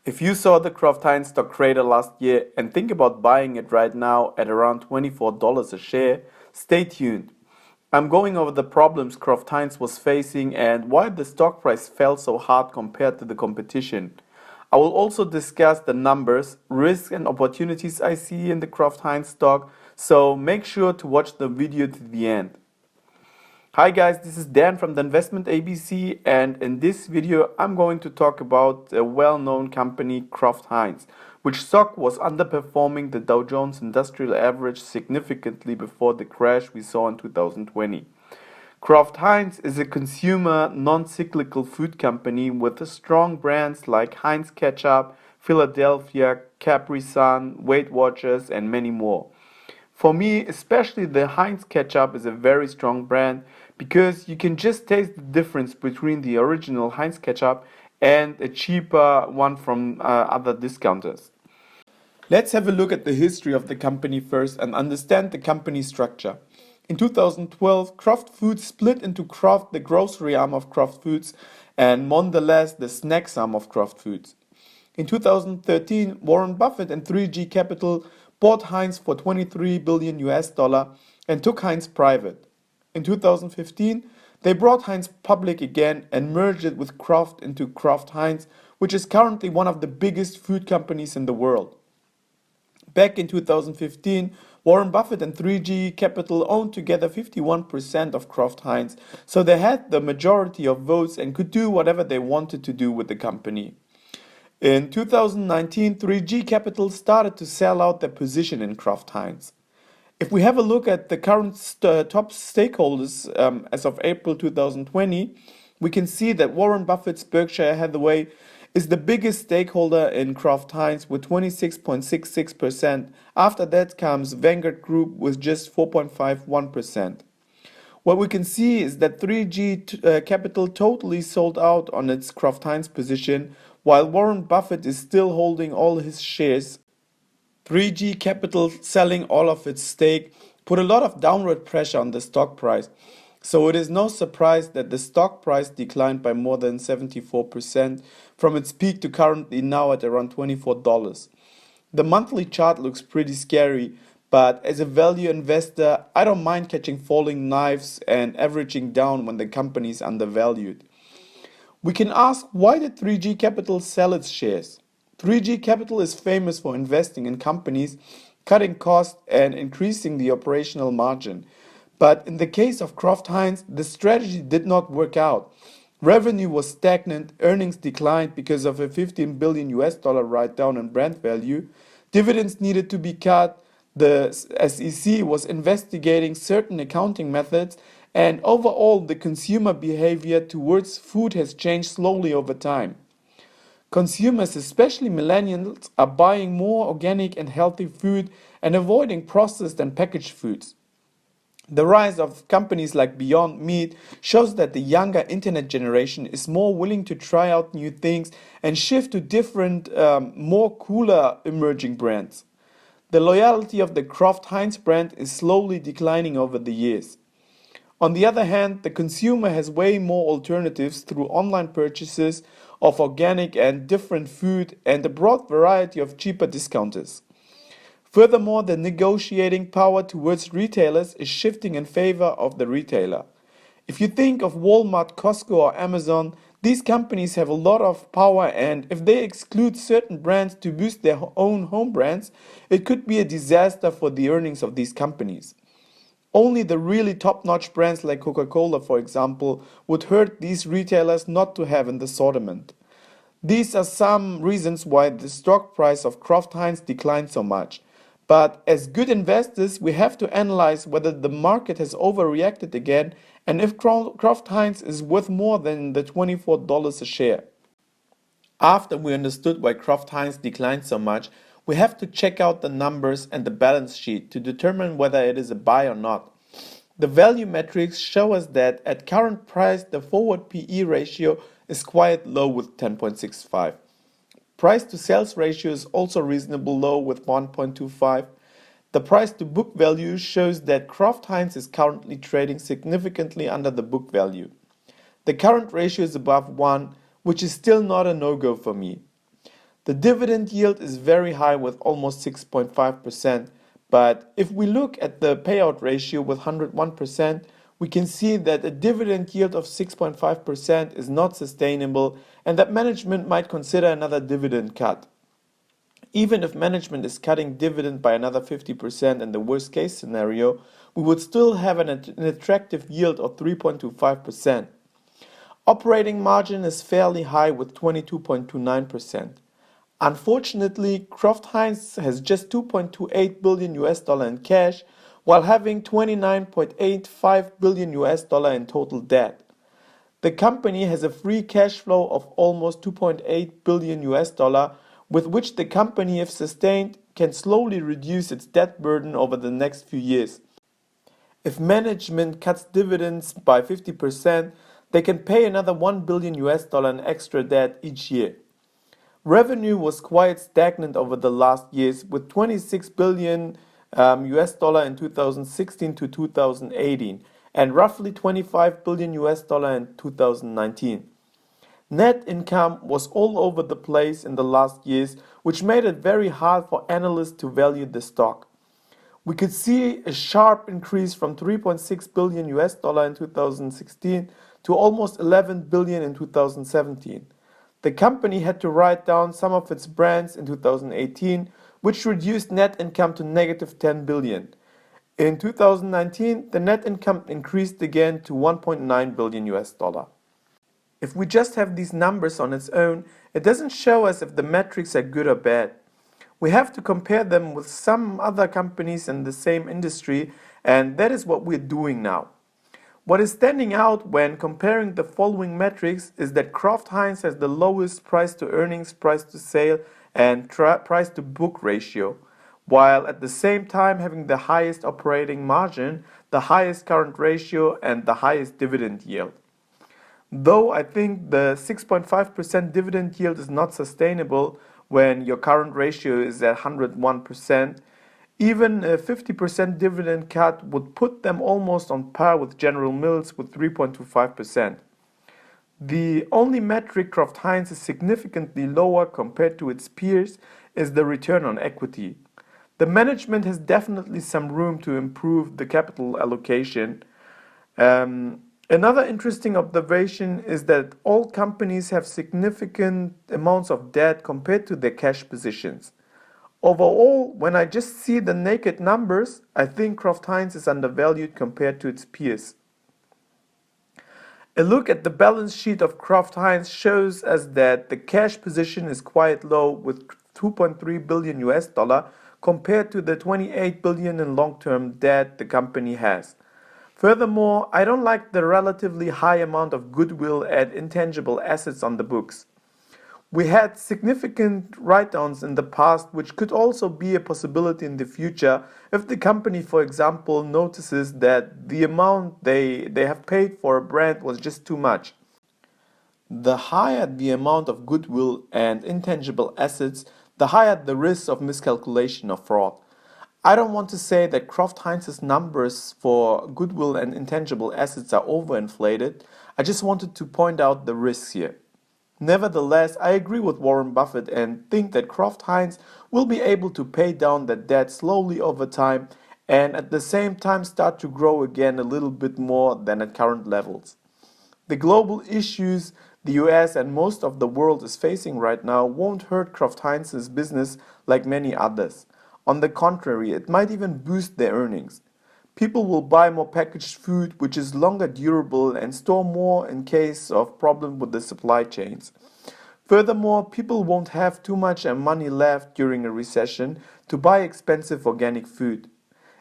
If you saw the Kraft Heinz stock crater last year and think about buying it right now at around $24 a share, stay tuned. I'm going over the problems Kraft Heinz was facing and why the stock price fell so hard compared to the competition. I will also discuss the numbers, risks and opportunities I see in the Kraft Heinz stock, so make sure to watch the video to the end. Hi guys, this is Dan from the Investment ABC, and in this video I'm going to talk about a well-known company, Kraft Heinz, which stock was underperforming the Dow Jones Industrial Average significantly before the crash we saw in 2020. Kraft Heinz is a consumer, non-cyclical food company with strong brands like Heinz Ketchup, Philadelphia, Capri Sun, Weight Watchers, and many more. For me, especially the Heinz ketchup is a very strong brand because you can just taste the difference between the original Heinz ketchup and a cheaper one from other discounters. Let's have a look at the history of the company first and understand the company structure. In 2012, Kraft Foods split into Kraft, the grocery arm of Kraft Foods, and Mondelez, the snacks arm of Kraft Foods. In 2013, Warren Buffett and 3G Capital bought Heinz for 23 billion US dollar and took Heinz private. In 2015, they brought Heinz public again and merged it with Kraft into Kraft Heinz, which is currently one of the biggest food companies in the world. Back in 2015, Warren Buffett and 3G Capital owned together 51% of Kraft Heinz, so they had the majority of votes and could do whatever they wanted to do with the company. In 2019, 3G Capital started to sell out their position in Kraft Heinz. If we have a look at the current top stakeholders as of April 2020, we can see that Warren Buffett's Berkshire Hathaway is the biggest stakeholder in Kraft Heinz with 26.66%. After that comes Vanguard Group with just 4.51%. What we can see is that 3G Capital totally sold out on its Kraft Heinz position, while Warren Buffett is still holding all his shares. 3G Capital selling all of its stake put a lot of downward pressure on the stock price. So it is no surprise that the stock price declined by more than 74% from its peak to currently now at around $24. The monthly chart looks pretty scary, but as a value investor, I don't mind catching falling knives and averaging down when the company is undervalued. We can ask, why did 3G Capital sell its shares? 3G Capital is famous for investing in companies, cutting costs and increasing the operational margin. But in the case of Kraft Heinz, the strategy did not work out. Revenue was stagnant, earnings declined because of a 15 billion US dollar write-down in brand value, dividends needed to be cut, the SEC was investigating certain accounting methods, and overall the consumer behavior towards food has changed slowly over time. Consumers, especially millennials, are buying more organic and healthy food and avoiding processed and packaged foods. The rise of companies like Beyond Meat shows that the younger internet generation is more willing to try out new things and shift to different, more cooler emerging brands. The loyalty of the Kraft Heinz brand is slowly declining over the years. On the other hand, the consumer has way more alternatives through online purchases of organic and different food and a broad variety of cheaper discounters. Furthermore, the negotiating power towards retailers is shifting in favor of the retailer. If you think of Walmart, Costco, or Amazon, these companies have a lot of power, and if they exclude certain brands to boost their own home brands, it could be a disaster for the earnings of these companies. Only the really top-notch brands like Coca-Cola, for example, would hurt these retailers not to have in the assortment. These are some reasons why the stock price of Kraft Heinz declined so much. But as good investors, we have to analyze whether the market has overreacted again and if Kraft Heinz is worth more than the $24 a share. After we understood why Kraft Heinz declined so much, we have to check out the numbers and the balance sheet to determine whether it is a buy or not. The value metrics show us that at current price, the forward PE ratio is quite low with 10.65. Price to sales ratio is also reasonably low with 1.25. The price to book value shows that Kraft Heinz is currently trading significantly under the book value. The current ratio is above 1, which is still not a no-go for me. The dividend yield is very high with almost 6.5%, but if we look at the payout ratio with 101%, we can see that a dividend yield of 6.5% is not sustainable and that management might consider another dividend cut. Even if management is cutting dividend by another 50% in the worst case scenario, we would still have an attractive yield of 3.25%. Operating margin is fairly high with 22.29%. Unfortunately, Kraft Heinz has just 2.28 billion US dollar in cash while having 29.85 billion US dollar in total debt. The company has a free cash flow of almost 2.8 billion US dollar, with which the company, if sustained, can slowly reduce its debt burden over the next few years. If management cuts dividends by 50%, they can pay another 1 billion US dollar in extra debt each year. Revenue was quite stagnant over the last years, with 26 billion US dollar in 2016 to 2018 and roughly 25 billion US dollar in 2019. Net income was all over the place in the last years, which made it very hard for analysts to value the stock. We could see a sharp increase from 3.6 billion US dollar in 2016 to almost 11 billion in 2017. The company had to write down some of its brands in 2018, which reduced net income to negative 10 billion. In 2019, the net income increased again to 1.9 billion US dollar. If we just have these numbers on its own, it doesn't show us if the metrics are good or bad. We have to compare them with some other companies in the same industry, and that is what we're doing now. What is standing out when comparing the following metrics is that Kraft Heinz has the lowest price to earnings, price to sale, and price to book ratio, while at the same time having the highest operating margin, the highest current ratio, and the highest dividend yield. Though I think the 6.5% dividend yield is not sustainable when your current ratio is at 101%, even a 50% dividend cut would put them almost on par with General Mills with 3.25%. The only metric Kraft Heinz is significantly lower compared to its peers is the return on equity. The management has definitely some room to improve the capital allocation. Another interesting observation is that all companies have significant amounts of debt compared to their cash positions. Overall, when I just see the naked numbers, I think Kraft Heinz is undervalued compared to its peers. A look at the balance sheet of Kraft Heinz shows us that the cash position is quite low with 2.3 billion US dollar compared to the 28 billion in long-term debt the company has. Furthermore, I don't like the relatively high amount of goodwill and intangible assets on the books. We had significant write-downs in the past, which could also be a possibility in the future if the company, for example, notices that the amount they have paid for a brand was just too much. The higher the amount of goodwill and intangible assets, the higher the risk of miscalculation or fraud. I don't want to say that Kraft Heinz's numbers for goodwill and intangible assets are overinflated. I just wanted to point out the risks here. Nevertheless, I agree with Warren Buffett and think that Kraft Heinz will be able to pay down that debt slowly over time and at the same time start to grow again a little bit more than at current levels. The global issues the US and most of the world is facing right now won't hurt Kraft Heinz's business like many others. On the contrary, it might even boost their earnings. People will buy more packaged food, which is longer durable, and store more in case of problem with the supply chains. Furthermore, people won't have too much money left during a recession to buy expensive organic food.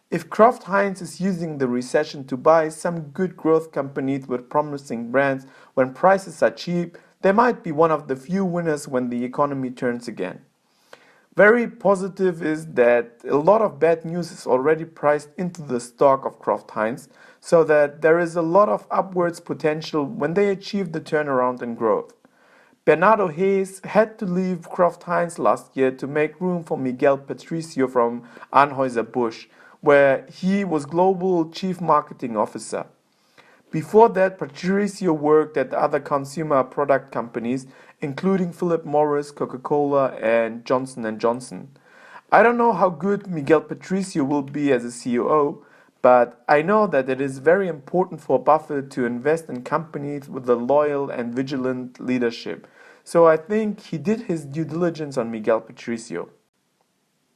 If Kraft Heinz is using the recession to buy some good growth companies with promising brands when prices are cheap, they might be one of the few winners when the economy turns again. Very positive is that a lot of bad news is already priced into the stock of Kraft Heinz, so that there is a lot of upwards potential when they achieve the turnaround and growth. Bernardo Hayes had to leave Kraft Heinz last year to make room for Miguel Patricio from Anheuser-Busch, where he was Global Chief Marketing Officer. Before that, Patricio worked at other consumer product companies including Philip Morris, Coca-Cola, and Johnson & Johnson. I don't know how good Miguel Patricio will be as a CEO, but I know that it is very important for Buffett to invest in companies with a loyal and vigilant leadership. So I think he did his due diligence on Miguel Patricio.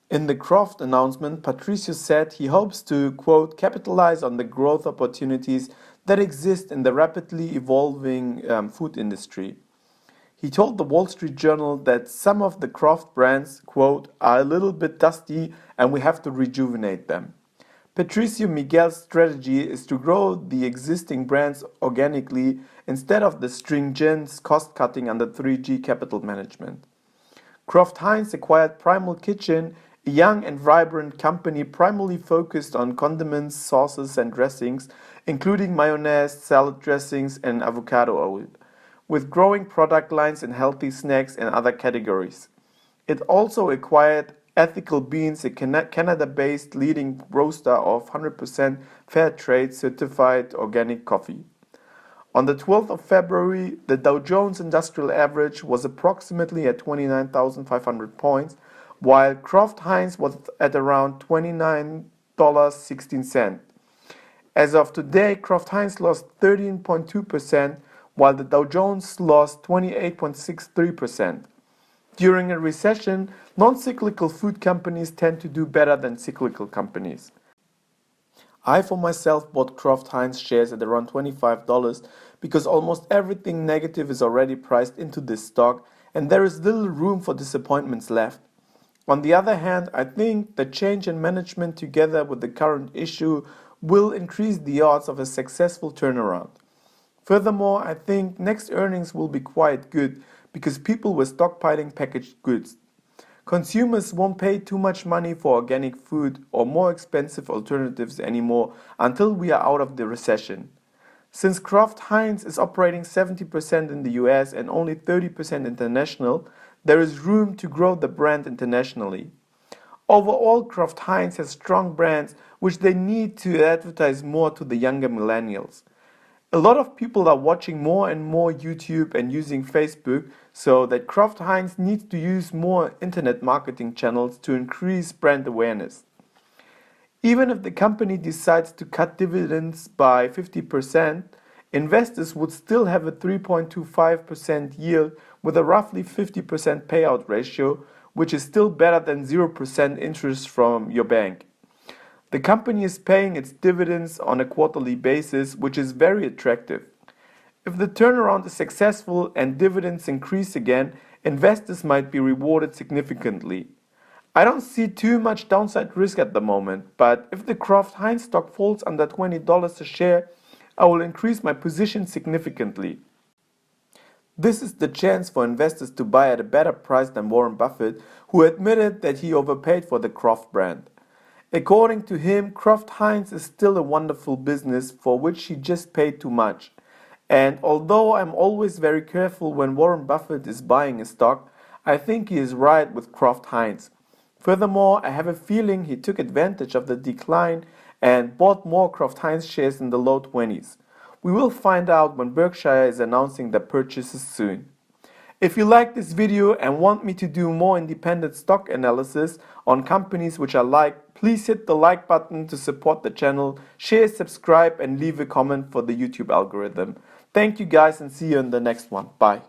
In the Kraft announcement, Patricio said he hopes to, quote, capitalize on the growth opportunities that exist in the rapidly evolving food industry. He told the Wall Street Journal that some of the Kraft brands, quote, are a little bit dusty and we have to rejuvenate them. Patricio Miguel's strategy is to grow the existing brands organically instead of the stringent cost-cutting under 3G capital management. Kraft Heinz acquired Primal Kitchen, a young and vibrant company primarily focused on condiments, sauces, and dressings, including mayonnaise, salad dressings, and avocado oil, with growing product lines in healthy snacks and other categories. It also acquired Ethical Beans, a Canada-based leading roaster of 100% fair trade certified organic coffee. On the 12th of February, the Dow Jones Industrial Average was approximately at 29,500 points, while Kraft Heinz was at around $29.16. As of today, Kraft Heinz lost 13.2%, while the Dow Jones lost 28.63%. During a recession, non-cyclical food companies tend to do better than cyclical companies. I, for myself, bought Kraft Heinz shares at around $25 because almost everything negative is already priced into this stock and there is little room for disappointments left. On the other hand, I think the change in management together with the current issue will increase the odds of a successful turnaround. Furthermore, I think next earnings will be quite good because people were stockpiling packaged goods. Consumers won't pay too much money for organic food or more expensive alternatives anymore until we are out of the recession. Since Kraft Heinz is operating 70% in the US and only 30% international, there is room to grow the brand internationally. Overall, Kraft Heinz has strong brands which they need to advertise more to the younger millennials. A lot of people are watching more and more YouTube and using Facebook, so that Kraft Heinz needs to use more internet marketing channels to increase brand awareness. Even if the company decides to cut dividends by 50%, investors would still have a 3.25% yield with a roughly 50% payout ratio, which is still better than 0% interest from your bank. The company is paying its dividends on a quarterly basis, which is very attractive. If the turnaround is successful and dividends increase again, investors might be rewarded significantly. I don't see too much downside risk at the moment, but if the Kraft Heinz stock falls under $20 a share, I will increase my position significantly. This is the chance for investors to buy at a better price than Warren Buffett, who admitted that he overpaid for the Kraft brand. According to him, Kraft Heinz is still a wonderful business for which he just paid too much. And although I'm always very careful when Warren Buffett is buying a stock, I think he is right with Kraft Heinz. Furthermore, I have a feeling he took advantage of the decline and bought more Kraft Heinz shares in the low 20s. We will find out when Berkshire is announcing their purchases soon. If you like this video and want me to do more independent stock analysis on companies which I like, please hit the like button to support the channel, share, subscribe, and leave a comment for the YouTube algorithm. Thank you guys and see you in the next one. Bye.